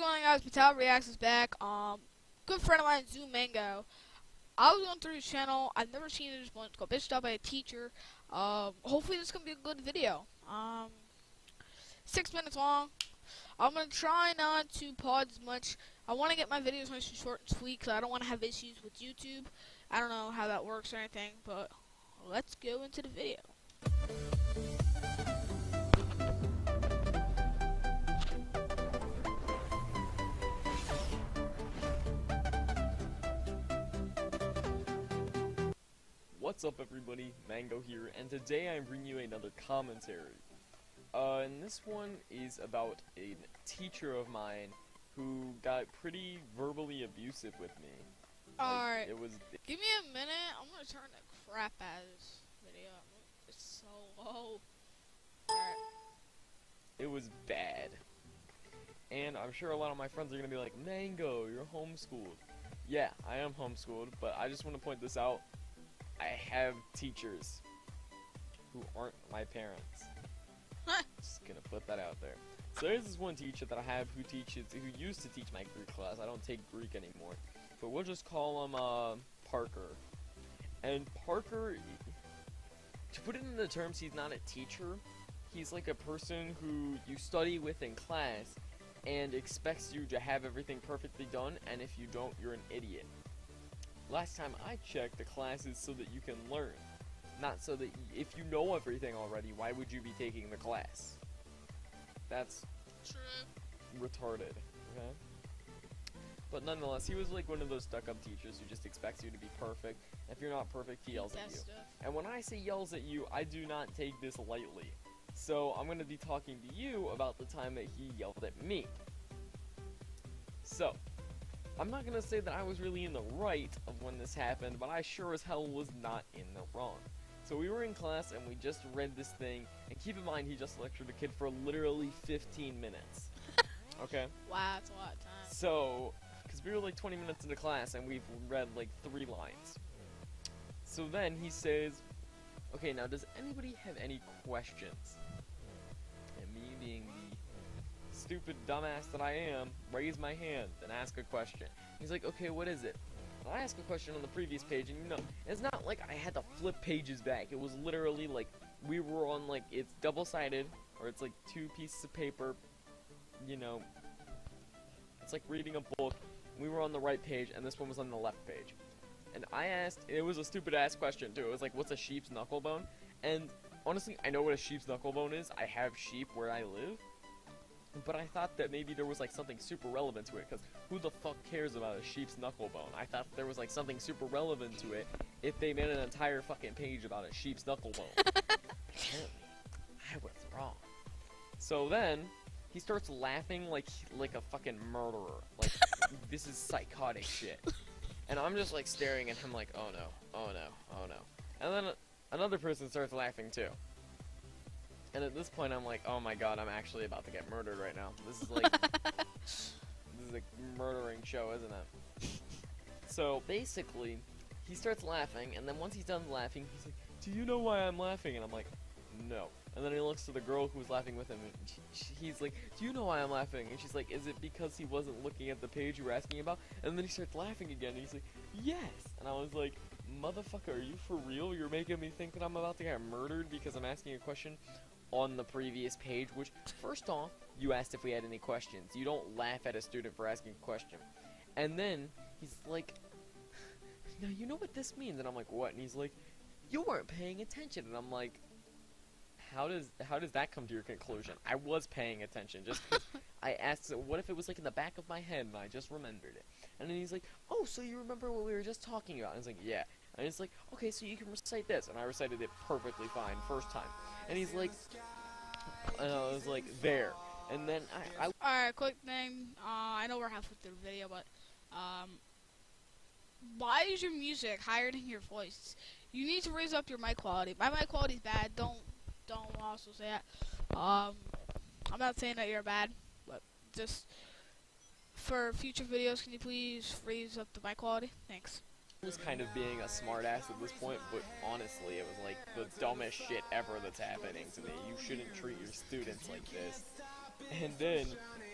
going on, guys? Patel Reacts is back. Good friend of mine, Zoom Mango. I was going through his channel. I've never seen it once. Got bitched out by a teacher. Hopefully this is gonna be a good video. 6 minutes long. I'm gonna try not to pause as much. I want to get my videos nice and short and sweet because I don't want to have issues with YouTube. I don't know how that works or anything, but let's go into the video. What's up everybody, Mango here, and today I'm bringing you another commentary. And this one is about a teacher of mine who got pretty verbally abusive with me. Alright, It was. give me a minute. I'm gonna turn the crap out of this video. It's so low. Alright. It was bad. And I'm sure a lot of my friends are gonna be like, Mango, you're homeschooled. Yeah, I am homeschooled, but I just want to point this out. I have teachers who aren't my parents. Just gonna put that out there. So there's this one teacher that I have who used to teach my Greek class. I don't take Greek anymore, but we'll just call him Parker. And Parker, to put it into terms, he's not a teacher. He's like a person who you study with in class and expects you to have everything perfectly done, and if you don't, you're an idiot. Last time I checked, the class is so that you can learn, not so that if you know everything already, why would you be taking the class? That's retarded, okay? But nonetheless, he was like one of those stuck-up teachers who just expects you to be perfect. If you're not perfect, he yells at you. And when I say yells at you, I do not take this lightly. So I'm going to be talking to you about the time that he yelled at me. So, I'm not going to say that I was really in the right of when this happened, but I sure as hell was not in the wrong. So we were in class and we just read this thing, and keep in mind he just lectured a kid for literally 15 minutes. Okay? Wow, that's a lot of time. So, because we were like 20 minutes into class and we've read like 3 lines. So then he says, okay, now does anybody have any questions? And me being the stupid dumbass that I am, raise my hand and ask a question. He's like, okay, what is it? And I asked a question on the previous page, and you know, it's not like I had to flip pages back. It was literally like, we were on like, it's double-sided, or it's like 2 pieces of paper, you know, it's like reading a book. We were on the right page, and this one was on the left page. And I asked, it was a stupid-ass question too, it was like, what's a sheep's knuckle bone? And honestly, I know what a sheep's knuckle bone is. I have sheep where I live. But I thought that maybe there was like something super relevant to it, because who the fuck cares about a sheep's knuckle bone? I thought there was like something super relevant to it if they made an entire fucking page about a sheep's knuckle bone. Apparently, I was wrong. So then, he starts laughing like a fucking murderer. Like, this is psychotic shit. And I'm just like staring at him like, oh no, oh no, oh no. And then another person starts laughing too. And at this point, I'm like, oh my god, I'm actually about to get murdered right now. This is like, this is a murdering show, isn't it? So, basically, he starts laughing, and then once he's done laughing, he's like, do you know why I'm laughing? And I'm like, no. And then he looks to the girl who was laughing with him, and he's like, do you know why I'm laughing? And she's like, is it because he wasn't looking at the page you were asking about? And then he starts laughing again, and he's like, yes! And I was like, motherfucker, are you for real? You're making me think that I'm about to get murdered because I'm asking a question on the previous page, which, first off, you asked if we had any questions. You don't laugh at a student for asking a question. And then, he's like, now you know what this means? And I'm like, what? And he's like, you weren't paying attention. And I'm like, how does that come to your conclusion? I was paying attention, just because I asked, what if it was like in the back of my head and I just remembered it? And then he's like, oh, so you remember what we were just talking about? And I was like, yeah. And he's like, okay, so you can recite this. And I recited it perfectly fine first time. And he's like, and I was like, there. And then Alright, quick thing. I know we're halfway through the video, but why is your music higher than your voice? You need to raise up your mic quality. My mic quality is bad. Don't also say that. I'm not saying that you're bad, but just for future videos, can you please raise up the mic quality? Thanks. was kind of being a smartass at this point, but honestly, it was like the dumbest shit ever that's happening to me. You shouldn't treat your students like this. And then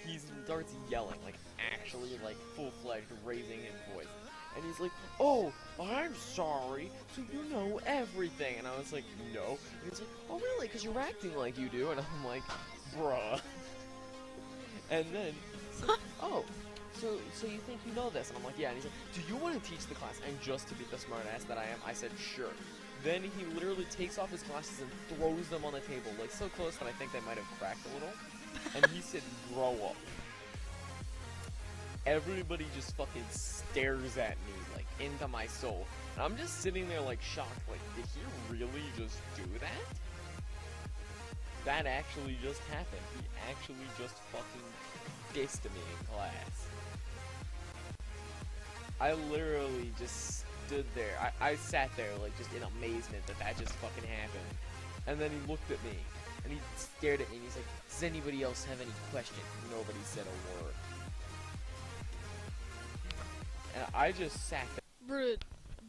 he starts yelling, like actually like full-fledged raising his voice. And he's like, "Oh, I'm sorry, so you know everything." And I was like, "No." And he's like, "Oh, really? Because you're acting like you do." And I'm like, "Bruh." And then, he's like, "Oh, so you think you know this?" And I'm like, "Yeah." And he's like, "Do you want to teach the class?" And just to be the smartass that I am, I said, "Sure." Then he literally takes off his glasses and throws them on the table, like so close that I think they might have cracked a little. And he said, "Grow up." Everybody just fucking stares at me, like, into my soul. And I'm just sitting there, like, shocked, like, did he really just do that? That actually just happened. He actually just fucking dissed me in class. I literally just stood there. I sat there, like, just in amazement that just fucking happened. And then he looked at me, and he stared at me, and he's like, "Does anybody else have any questions?" Nobody said a word. And I just sat there.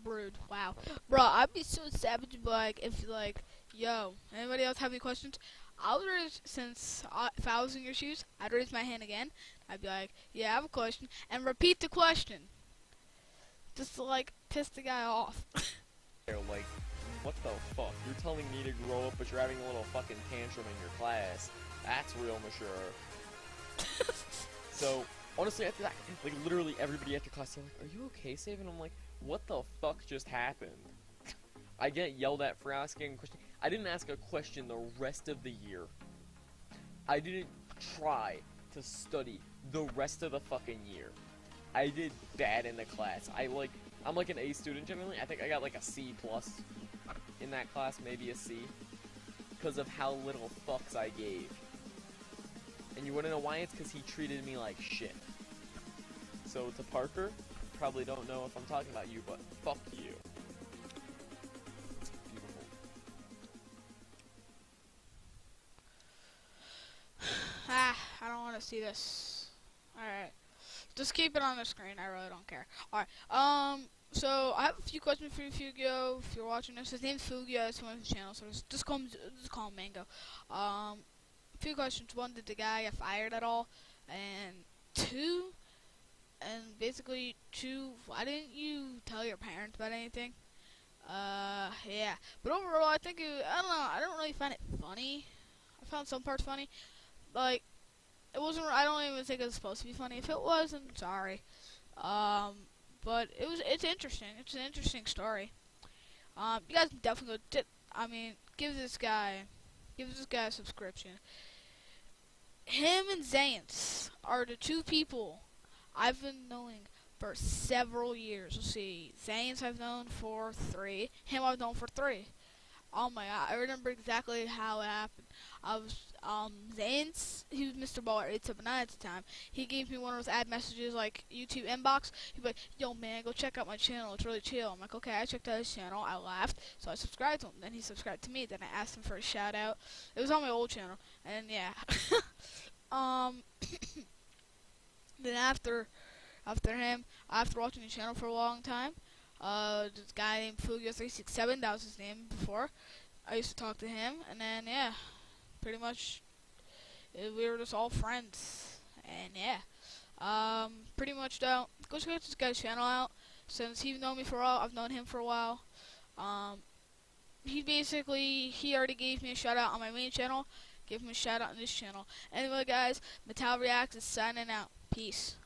Brood. Wow, bro, I'd be so savage, like if like, yo, anybody else have any questions? I would raise, if I was in your shoes, I'd raise my hand again. I'd be like, yeah, I have a question, and repeat the question, just to like piss the guy off. They're like, "What the fuck? You're telling me to grow up, but you're having a little fucking tantrum in your class. That's real mature." So, honestly, after that, like, literally everybody after class, they're like, "Are you okay, Save?" And I'm like, what the fuck just happened? I get yelled at for asking a question. I didn't ask a question the rest of the year. I didn't try to study the rest of the fucking year. I did bad in the class. I'm like an A student generally. I think I got like a C plus in that class, maybe a C, because of how little fucks I gave. And you wanna know why? It's because he treated me like shit. So to Parker, probably don't know if I'm talking about you, but fuck you. It's beautiful. I don't want to see this. Alright. Just keep it on the screen. I really don't care. Alright. So I have a few questions for you, Fugio. If you're watching this, his name's Fugio. It's on his channel, so just call him Mango. A few questions. One, did the guy get fired at all? And two, basically two, why didn't you tell your parents about anything? Yeah. But overall, I think I don't know. I don't really find it funny. I found some parts funny. Like, it wasn't. I don't even think it was supposed to be funny. If it was, I'm sorry. But it's interesting. It's an interesting story. You guys can definitely go. Give this guy a subscription. Him and Zance are the two people I've been knowing for several years. Let's see, Zance I've known for 3. Him I've known for 3. Oh my god, I remember exactly how it happened. I was, Zance, he was Mr. Baller 879 at the time. He gave me one of those ad messages, like, YouTube inbox. He'd be like, "Yo, man, go check out my channel. It's really chill." I'm like, okay, I checked out his channel. I laughed, so I subscribed to him. Then he subscribed to me. Then I asked him for a shout out. It was on my old channel. And, yeah. Then after him, after watching the channel for a long time, this guy named Fugio367, that was his name before. I used to talk to him, and then, yeah, pretty much, we were just all friends, and yeah, pretty much, go check this guy's channel out. Since he's known me for a while, I've known him for a while. He already gave me a shout out on my main channel. Give him a shout out on this channel. Anyway, guys, Metal Reacts is signing out. Peace.